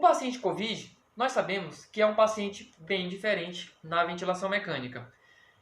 paciente COVID, nós sabemos que é um paciente bem diferente na ventilação mecânica.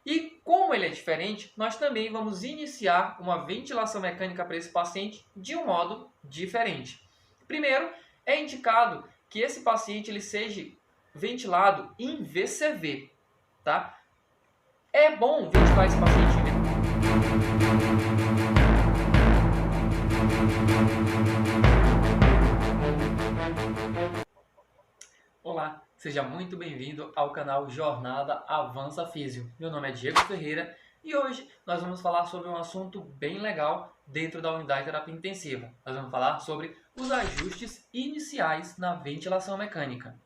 E como ele é diferente, nós também vamos iniciar uma ventilação mecânica para esse paciente de um modo diferente. Primeiro, é indicado que esse paciente ele seja ventilado em VCV, tá? É bom ventilar esse paciente em VCV. Olá, seja muito bem-vindo ao canal Jornada Avança Físio. Meu nome é Diego Ferreira e hoje nós vamos falar sobre um assunto bem legal dentro da unidade de terapia intensiva. Nós vamos falar sobre os ajustes iniciais na ventilação mecânica.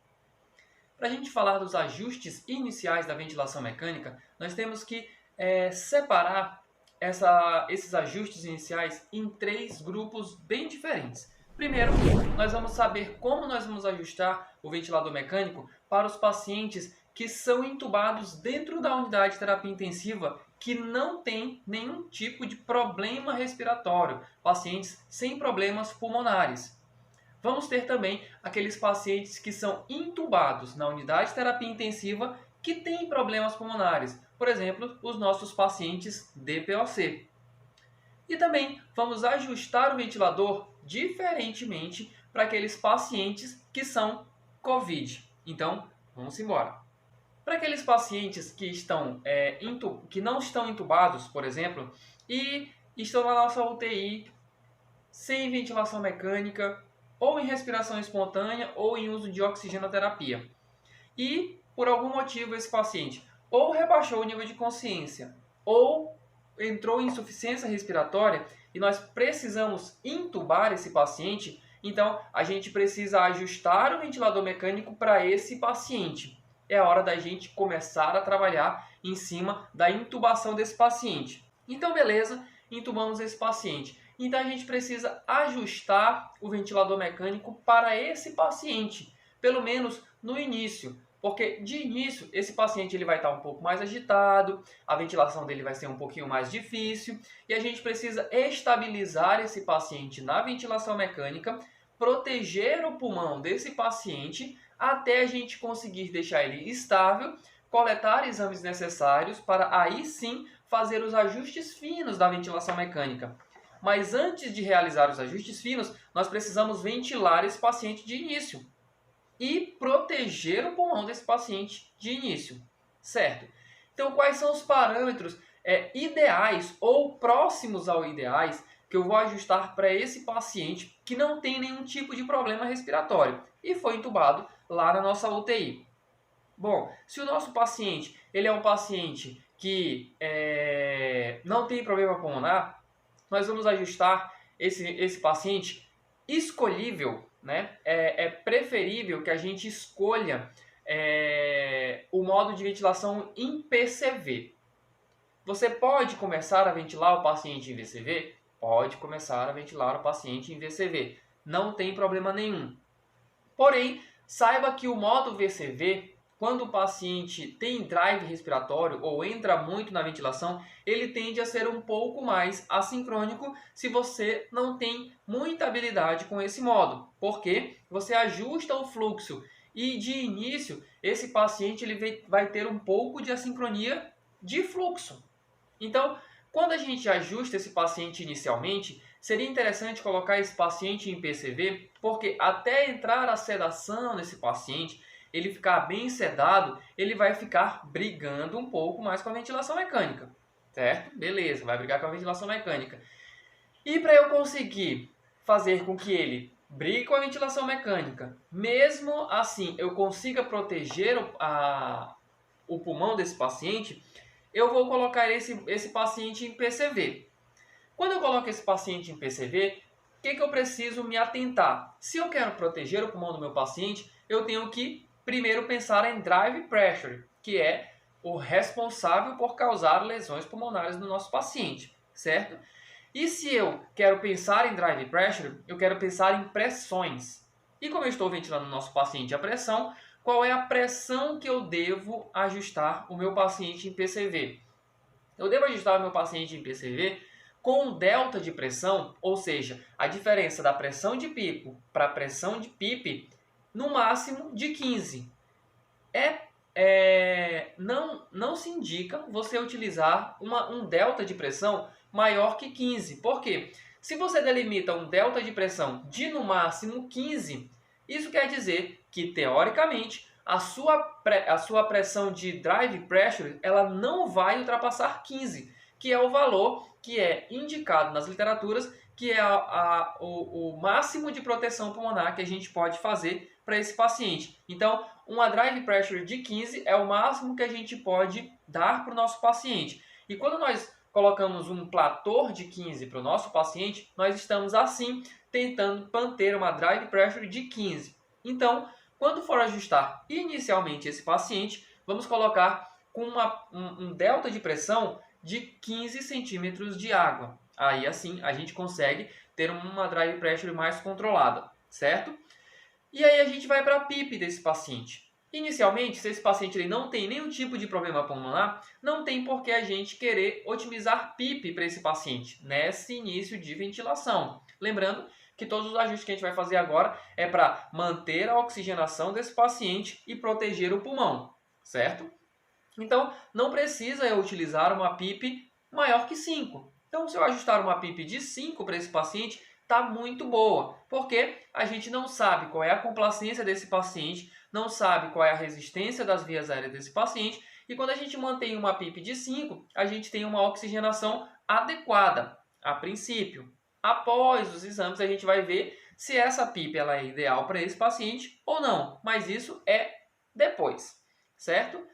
Para a gente falar dos ajustes iniciais da ventilação mecânica, nós temos que separar esses ajustes iniciais em três grupos bem diferentes. Primeiro, nós vamos saber como nós vamos ajustar o ventilador mecânico para os pacientes que são intubados dentro da unidade de terapia intensiva que não tem nenhum tipo de problema respiratório, pacientes sem problemas pulmonares. Vamos ter também aqueles pacientes que são intubados na unidade de terapia intensiva que têm problemas pulmonares, por exemplo, os nossos pacientes DPOC. E também vamos ajustar o ventilador diferentemente para aqueles pacientes que são COVID. Então, vamos embora. Para aqueles pacientes que não estão intubados, por exemplo, e estão na nossa UTI sem ventilação mecânica, ou em respiração espontânea, ou em uso de oxigenoterapia. E, por algum motivo, esse paciente ou rebaixou o nível de consciência, ou entrou em insuficiência respiratória e nós precisamos intubar esse paciente, então a gente precisa ajustar o ventilador mecânico para esse paciente. É a hora da gente começar a trabalhar em cima da intubação desse paciente. Então, beleza, intubamos esse paciente. Então a gente precisa ajustar o ventilador mecânico para esse paciente, pelo menos no início. Porque de início esse paciente ele vai estar um pouco mais agitado, a ventilação dele vai ser um pouquinho mais difícil e a gente precisa estabilizar esse paciente na ventilação mecânica, proteger o pulmão desse paciente até a gente conseguir deixar ele estável, coletar exames necessários para aí sim fazer os ajustes finos da ventilação mecânica. Mas antes de realizar os ajustes finos, nós precisamos ventilar esse paciente de início e proteger o pulmão desse paciente de início, certo? Então, quais são os parâmetros ideais ou próximos ao ideais que eu vou ajustar para esse paciente que não tem nenhum tipo de problema respiratório e foi intubado lá na nossa UTI? Bom, se o nosso paciente ele é um paciente que não tem problema pulmonar, nós vamos ajustar esse paciente escolhível, né? É preferível que a gente escolha o modo de ventilação em PCV. Você pode começar a ventilar o paciente em VCV? Pode começar a ventilar o paciente em VCV. Não tem problema nenhum. Porém, saiba que o modo VCV, quando o paciente tem drive respiratório ou entra muito na ventilação, ele tende a ser um pouco mais assincrônico se você não tem muita habilidade com esse modo, porque você ajusta o fluxo e de início esse paciente ele vai ter um pouco de assincronia de fluxo. Então, quando a gente ajusta esse paciente inicialmente, seria interessante colocar esse paciente em PCV, porque até entrar a sedação nesse paciente, ele ficar bem sedado, ele vai ficar brigando um pouco mais com a ventilação mecânica, certo? Beleza, vai brigar com a ventilação mecânica. E para eu conseguir fazer com que ele brigue com a ventilação mecânica, mesmo assim eu consiga proteger o pulmão desse paciente, eu vou colocar esse paciente em PCV. Quando eu coloco esse paciente em PCV, o que eu preciso me atentar? Se eu quero proteger o pulmão do meu paciente, eu tenho que primeiro pensar em drive pressure, que é o responsável por causar lesões pulmonares no nosso paciente, certo? E se eu quero pensar em drive pressure, eu quero pensar em pressões. E como eu estou ventilando o nosso paciente a pressão, qual é a pressão que eu devo ajustar o meu paciente em PCV? Eu devo ajustar o meu paciente em PCV com um delta de pressão, ou seja, a diferença da pressão de pico para a pressão de PIP no máximo de 15. Não se indica você utilizar um delta de pressão maior que 15. Por quê? Se você delimita um delta de pressão de no máximo 15, isso quer dizer que, teoricamente, a sua pressão de drive pressure ela não vai ultrapassar 15, que é o valor que é indicado nas literaturas, que é o máximo de proteção pulmonar que a gente pode fazer para esse paciente. Então, uma drive pressure de 15 é o máximo que a gente pode dar para o nosso paciente. E quando nós colocamos um platô de 15 para o nosso paciente, nós estamos assim tentando manter uma drive pressure de 15. Então, quando for ajustar inicialmente esse paciente, vamos colocar com um delta de pressão de 15 centímetros de água. Aí assim a gente consegue ter uma drive pressure mais controlada, certo? E aí a gente vai para a PIP desse paciente. Inicialmente, se esse paciente ele não tem nenhum tipo de problema pulmonar, não tem por que a gente querer otimizar PIP para esse paciente nesse início de ventilação. Lembrando que todos os ajustes que a gente vai fazer agora é para manter a oxigenação desse paciente e proteger o pulmão, certo? Então, não precisa eu utilizar uma PIP maior que 5. Então, se eu ajustar uma PIP de 5 para esse paciente, está muito boa, porque a gente não sabe qual é a complacência desse paciente, não sabe qual é a resistência das vias aéreas desse paciente, e quando a gente mantém uma PIP de 5, a gente tem uma oxigenação adequada, a princípio. Após os exames, a gente vai ver se essa PIP ela é ideal para esse paciente ou não, mas isso é depois, certo?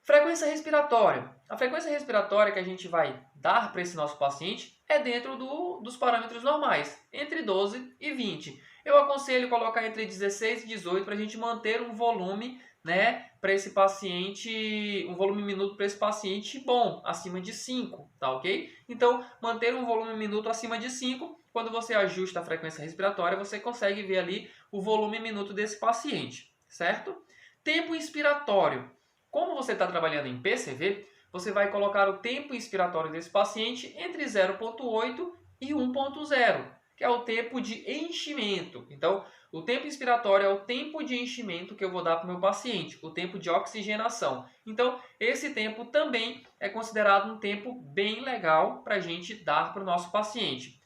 Frequência respiratória. A frequência respiratória que a gente vai dar para esse nosso paciente é dentro dos parâmetros normais, entre 12 e 20. Eu aconselho colocar entre 16 e 18 para a gente manter um volume, né, para esse paciente, um volume minuto para esse paciente bom, acima de 5, tá ok? Então, manter um volume minuto acima de 5, quando você ajusta a frequência respiratória, você consegue ver ali o volume minuto desse paciente, certo? Tempo inspiratório. Como você está trabalhando em PCV, você vai colocar o tempo inspiratório desse paciente entre 0,8 e 1,0, que é o tempo de enchimento. Então, o tempo inspiratório é o tempo de enchimento que eu vou dar para o meu paciente, o tempo de oxigenação. Então, esse tempo também é considerado um tempo bem legal para a gente dar para o nosso paciente.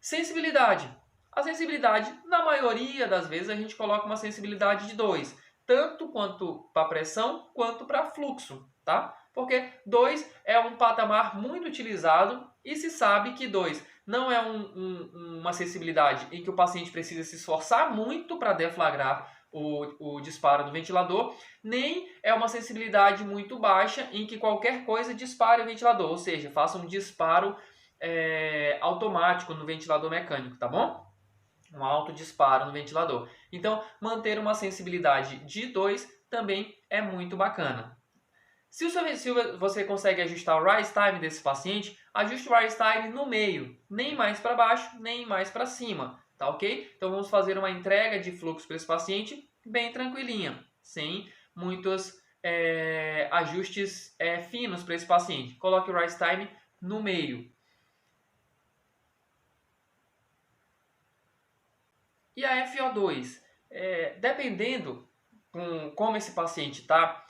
Sensibilidade. A sensibilidade, na maioria das vezes, a gente coloca uma sensibilidade de 2. Tanto quanto para pressão, quanto para fluxo, tá? Porque 2 é um patamar muito utilizado e se sabe que 2 não é uma sensibilidade em que o paciente precisa se esforçar muito para deflagrar o disparo do ventilador, nem é uma sensibilidade muito baixa em que qualquer coisa dispare o ventilador, ou seja, faça um disparo automático no ventilador mecânico, tá bom? Um alto disparo no ventilador. Então, manter uma sensibilidade de 2 também é muito bacana. Se você consegue ajustar o rise time desse paciente, ajuste o rise time no meio, nem mais para baixo, nem mais para cima, tá ok? Então, vamos fazer uma entrega de fluxo para esse paciente bem tranquilinha, sem muitos ajustes finos para esse paciente. Coloque o rise time no meio. E a FO2, dependendo como esse paciente está,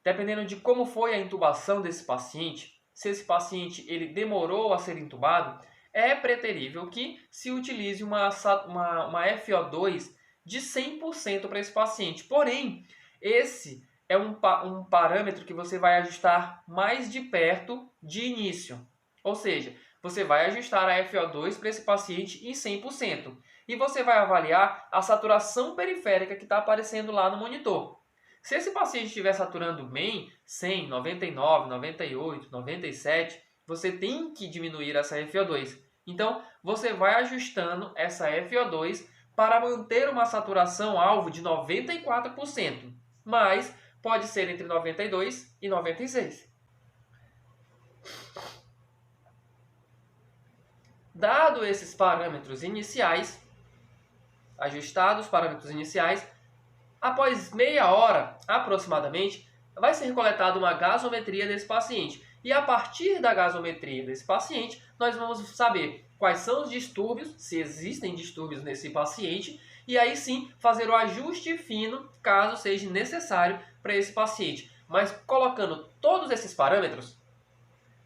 dependendo de como foi a intubação desse paciente, se esse paciente ele demorou a ser intubado, é preterível que se utilize uma FO2 de 100% para esse paciente. Porém, esse é um parâmetro que você vai ajustar mais de perto de início. Ou seja, você vai ajustar a FO2 para esse paciente em 100%. E você vai avaliar a saturação periférica que está aparecendo lá no monitor. Se esse paciente estiver saturando bem, 100, 99, 98, 97, você tem que diminuir essa FO2. Então, você vai ajustando essa FO2 para manter uma saturação alvo de 94%. Mas pode ser entre 92 e 96. Dado esses parâmetros iniciais, ajustados os parâmetros iniciais, após meia hora, aproximadamente, vai ser coletada uma gasometria desse paciente. E a partir da gasometria desse paciente, nós vamos saber quais são os distúrbios, se existem distúrbios nesse paciente, e aí sim fazer o ajuste fino, caso seja necessário para esse paciente. Mas colocando todos esses parâmetros,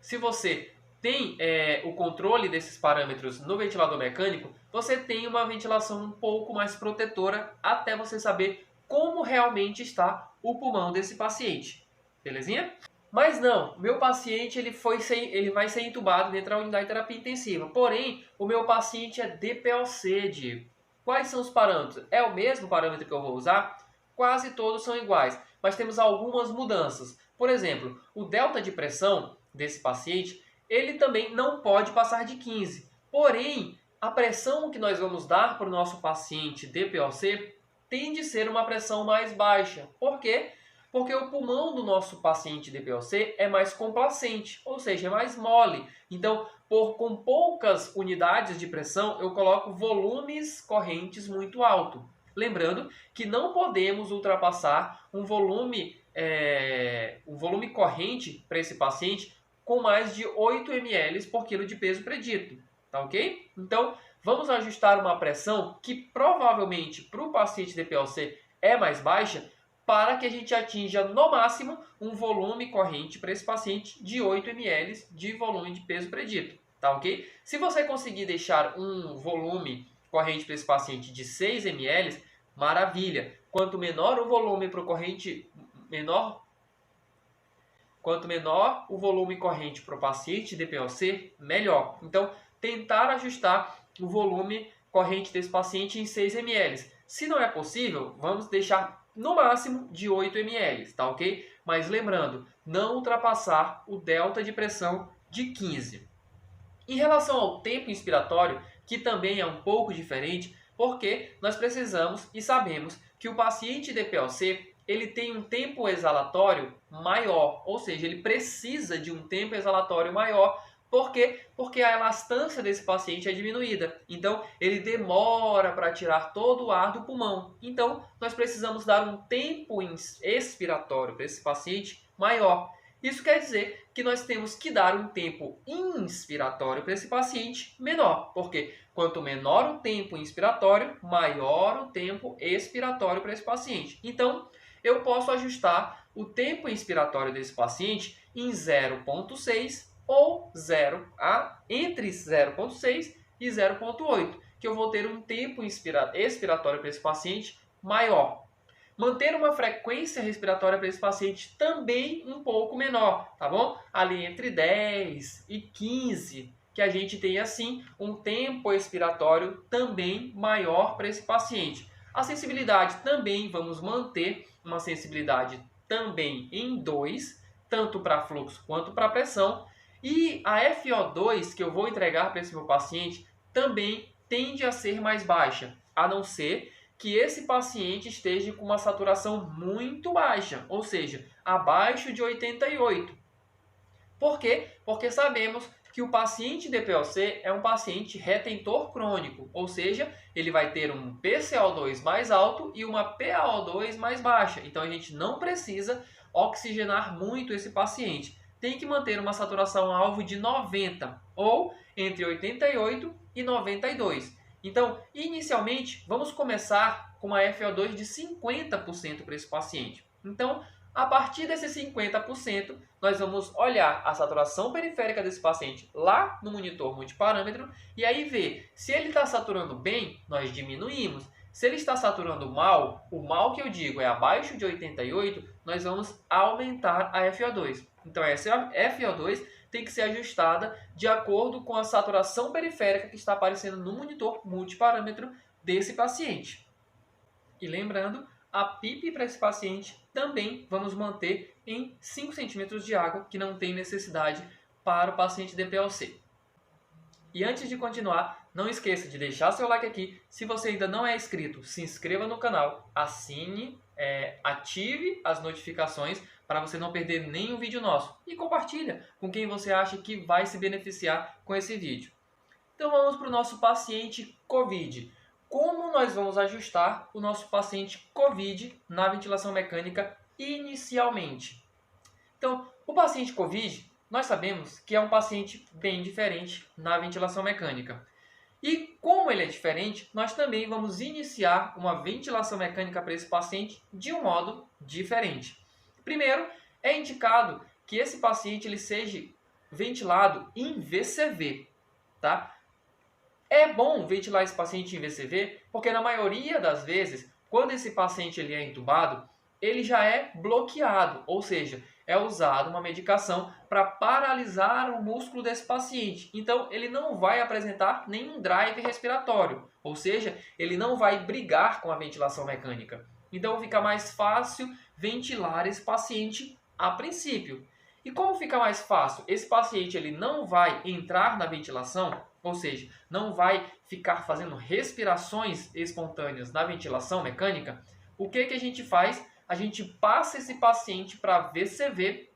se você tem o controle desses parâmetros no ventilador mecânico, você tem uma ventilação um pouco mais protetora até você saber como realmente está o pulmão desse paciente. Belezinha? Mas não, meu paciente ele vai ser entubado dentro da unidade de terapia intensiva. Porém, o meu paciente é DPOC, Diego. Quais são os parâmetros? É o mesmo parâmetro que eu vou usar? Quase todos são iguais, mas temos algumas mudanças. Por exemplo, o delta de pressão desse paciente, ele também não pode passar de 15. Porém, a pressão que nós vamos dar para o nosso paciente DPOC tende a ser uma pressão mais baixa. Por quê? Porque o pulmão do nosso paciente DPOC é mais complacente, ou seja, é mais mole. Então, com poucas unidades de pressão, eu coloco volumes correntes muito alto. Lembrando que não podemos ultrapassar um volume corrente para esse paciente com mais de 8 ml por quilo de peso predito. Tá ok? Então, vamos ajustar uma pressão que provavelmente para o paciente DPOC é mais baixa, para que a gente atinja no máximo um volume corrente para esse paciente de 8 ml de volume de peso predito. Tá ok? Se você conseguir deixar um volume corrente para esse paciente de 6 ml, maravilha. Quanto menor o volume para o corrente, quanto menor o volume corrente para o paciente DPOC, melhor. Então, tentar ajustar o volume corrente desse paciente em 6 ml. Se não é possível, vamos deixar no máximo de 8 ml, tá ok? Mas lembrando, não ultrapassar o delta de pressão de 15. Em relação ao tempo inspiratório, que também é um pouco diferente, porque nós precisamos e sabemos que o paciente DPOC ele tem um tempo exalatório maior, ou seja, ele precisa de um tempo exalatório maior. Por quê? Porque a elastância desse paciente é diminuída. Então, ele demora para tirar todo o ar do pulmão. Então, nós precisamos dar um tempo expiratório para esse paciente maior. Isso quer dizer que nós temos que dar um tempo inspiratório para esse paciente menor. Porque quanto menor o tempo inspiratório, maior o tempo expiratório para esse paciente. Então, eu posso ajustar o tempo inspiratório desse paciente em 0,6 ou entre 0,6 e 0,8, que eu vou ter um tempo expiratório para esse paciente maior. Manter uma frequência respiratória para esse paciente também um pouco menor, tá bom? Ali entre 10 e 15, que a gente tem assim um tempo expiratório também maior para esse paciente. A sensibilidade também, vamos manter uma sensibilidade também em 2, tanto para fluxo quanto para pressão. E a FO2 que eu vou entregar para esse meu paciente também tende a ser mais baixa, a não ser que esse paciente esteja com uma saturação muito baixa, ou seja, abaixo de 88. Por quê? Porque sabemos que o paciente DPOC é um paciente retentor crônico, ou seja, ele vai ter um PCO2 mais alto e uma PaO2 mais baixa. Então a gente não precisa oxigenar muito esse paciente. Tem que manter uma saturação alvo de 90 ou entre 88 e 92. Então, inicialmente, vamos começar com uma FO2 de 50% para esse paciente. Então, a partir desses 50%, nós vamos olhar a saturação periférica desse paciente lá no monitor multiparâmetro e aí ver se ele está saturando bem, nós diminuímos. Se ele está saturando mal, o mal que eu digo é abaixo de 88, nós vamos aumentar a FO2. Então essa FO2 tem que ser ajustada de acordo com a saturação periférica que está aparecendo no monitor multiparâmetro desse paciente. E lembrando, a PIP para esse paciente também vamos manter em 5 centímetros de água, que não tem necessidade para o paciente DPOC. E antes de continuar, não esqueça de deixar seu like aqui. Se você ainda não é inscrito, se inscreva no canal, assine, ative as notificações para você não perder nenhum vídeo nosso. E compartilha com quem você acha que vai se beneficiar com esse vídeo. Então vamos para o nosso paciente COVID. Como nós vamos ajustar o nosso paciente COVID na ventilação mecânica inicialmente? Então, o paciente COVID, nós sabemos que é um paciente bem diferente na ventilação mecânica. E como ele é diferente, nós também vamos iniciar uma ventilação mecânica para esse paciente de um modo diferente. Primeiro, é indicado que esse paciente ele seja ventilado em VCV, tá? É bom ventilar esse paciente em VCV porque na maioria das vezes, quando esse paciente ele é entubado, ele já é bloqueado, ou seja, é usada uma medicação para paralisar o músculo desse paciente. Então, ele não vai apresentar nenhum drive respiratório, ou seja, ele não vai brigar com a ventilação mecânica. Então, fica mais fácil ventilar esse paciente a princípio. E como fica mais fácil? Esse paciente ele não vai entrar na ventilação, ou seja, não vai ficar fazendo respirações espontâneas na ventilação mecânica. O que a gente faz? A gente passa esse paciente para VCV,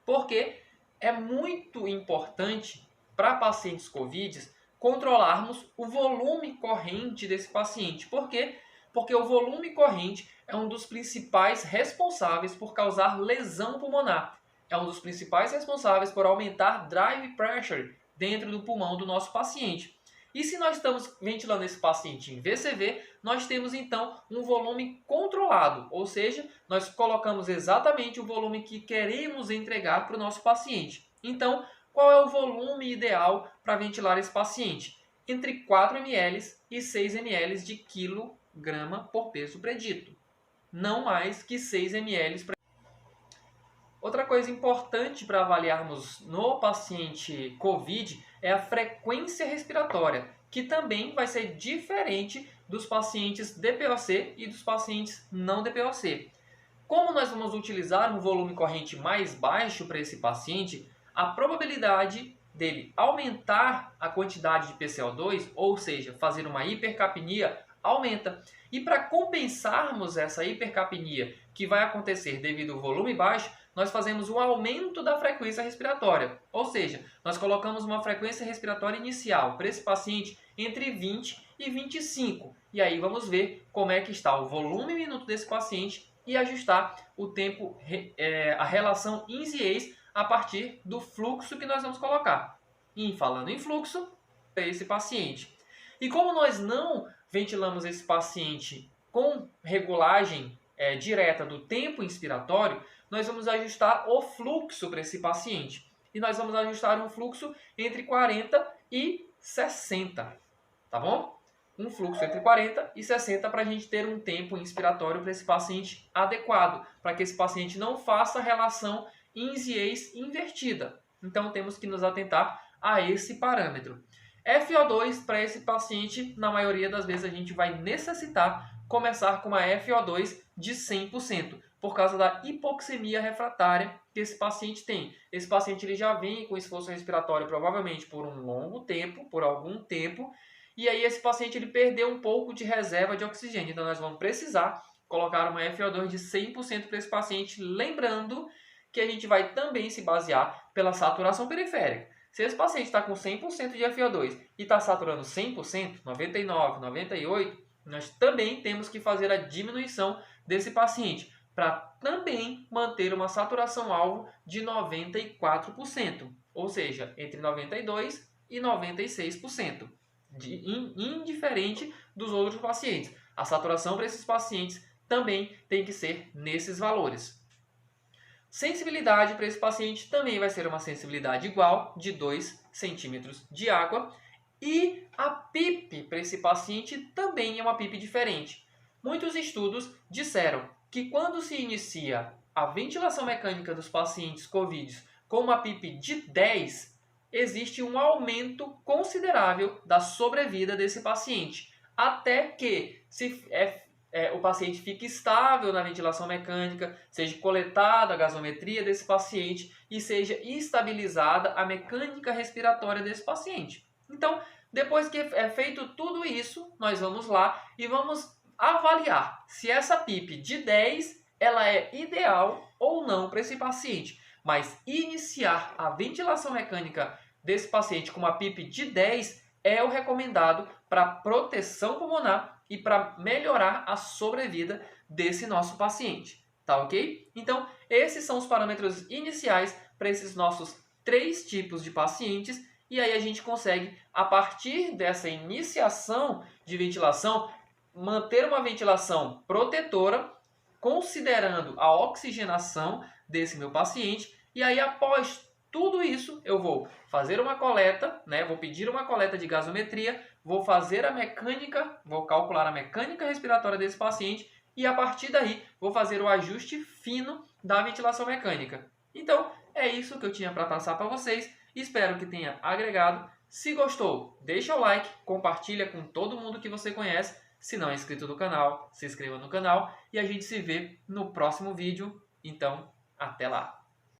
porque é muito importante para pacientes COVID controlarmos o volume corrente desse paciente. Por quê? Porque o volume corrente é um dos principais responsáveis por causar lesão pulmonar. É um dos principais responsáveis por aumentar drive pressure dentro do pulmão do nosso paciente. E se nós estamos ventilando esse paciente em VCV, nós temos então um volume controlado, ou seja, nós colocamos exatamente o volume que queremos entregar para o nosso paciente. Então, qual é o volume ideal para ventilar esse paciente? Entre 4 ml e 6 ml de quilograma por peso predito. Não mais que 6 ml. Outra coisa importante para avaliarmos no paciente COVID é a frequência respiratória, que também vai ser diferente dos pacientes DPOC e dos pacientes não DPOC. Como nós vamos utilizar um volume corrente mais baixo para esse paciente, a probabilidade dele aumentar a quantidade de PCO2, ou seja, fazer uma hipercapnia, aumenta. E para compensarmos essa hipercapnia que vai acontecer devido ao volume baixo, nós fazemos um aumento da frequência respiratória. Ou seja, nós colocamos uma frequência respiratória inicial para esse paciente entre 20 e 25. E aí vamos ver como é que está o volume minuto desse paciente e ajustar o tempo, a relação INS-IES a partir do fluxo que nós vamos colocar. E falando em fluxo, para esse paciente. E como nós não ventilamos esse paciente com regulagem direta do tempo inspiratório, nós vamos ajustar o fluxo para esse paciente. E nós vamos ajustar um fluxo entre 40 e 60, tá bom? Um fluxo entre 40 e 60 para a gente ter um tempo inspiratório para esse paciente adequado, para que esse paciente não faça relação INS-IES invertida. Então temos que nos atentar a esse parâmetro. FO2 para esse paciente, na maioria das vezes a gente vai necessitar começar com uma FO2 de 100%, por causa da hipoxemia refratária que esse paciente tem. Esse paciente ele já vem com esforço respiratório provavelmente por um longo tempo, por algum tempo, e aí esse paciente ele perdeu um pouco de reserva de oxigênio. Então nós vamos precisar colocar uma FO2 de 100% para esse paciente, lembrando que a gente vai também se basear pela saturação periférica. Se esse paciente está com 100% de FO2 e está saturando 100%, 99%, 98%, nós também temos que fazer a diminuição desse paciente para também manter uma saturação-alvo de 94%, ou seja, entre 92% e 96%, indiferente dos outros pacientes. A saturação para esses pacientes também tem que ser nesses valores. Sensibilidade para esse paciente também vai ser uma sensibilidade igual, de 2 centímetros de água. E a PIP para esse paciente também é uma PIP diferente. Muitos estudos disseram que quando se inicia a ventilação mecânica dos pacientes COVID com uma PIP de 10, existe um aumento considerável da sobrevida desse paciente, até que o paciente fique estável na ventilação mecânica, seja coletada a gasometria desse paciente e seja estabilizada a mecânica respiratória desse paciente. Então, depois que é feito tudo isso, nós vamos lá e vamos avaliar se essa PIP de 10 ela é ideal ou não para esse paciente. Mas iniciar a ventilação mecânica desse paciente com uma PIP de 10 é o recomendado para proteção pulmonar e para melhorar a sobrevida desse nosso paciente. Tá ok? Então, esses são os parâmetros iniciais para esses nossos 3 tipos de pacientes e aí a gente consegue, a partir dessa iniciação de ventilação, manter uma ventilação protetora, considerando a oxigenação desse meu paciente, e aí após tudo isso eu vou fazer uma coleta, né? Vou pedir uma coleta de gasometria, vou fazer a mecânica, vou calcular a mecânica respiratória desse paciente e a partir daí vou fazer o ajuste fino da ventilação mecânica. Então é isso que eu tinha para passar para vocês, espero que tenha agregado. Se gostou, deixa o like, compartilha com todo mundo que você conhece. Se não é inscrito no canal, se inscreva no canal e a gente se vê no próximo vídeo. Então, até lá!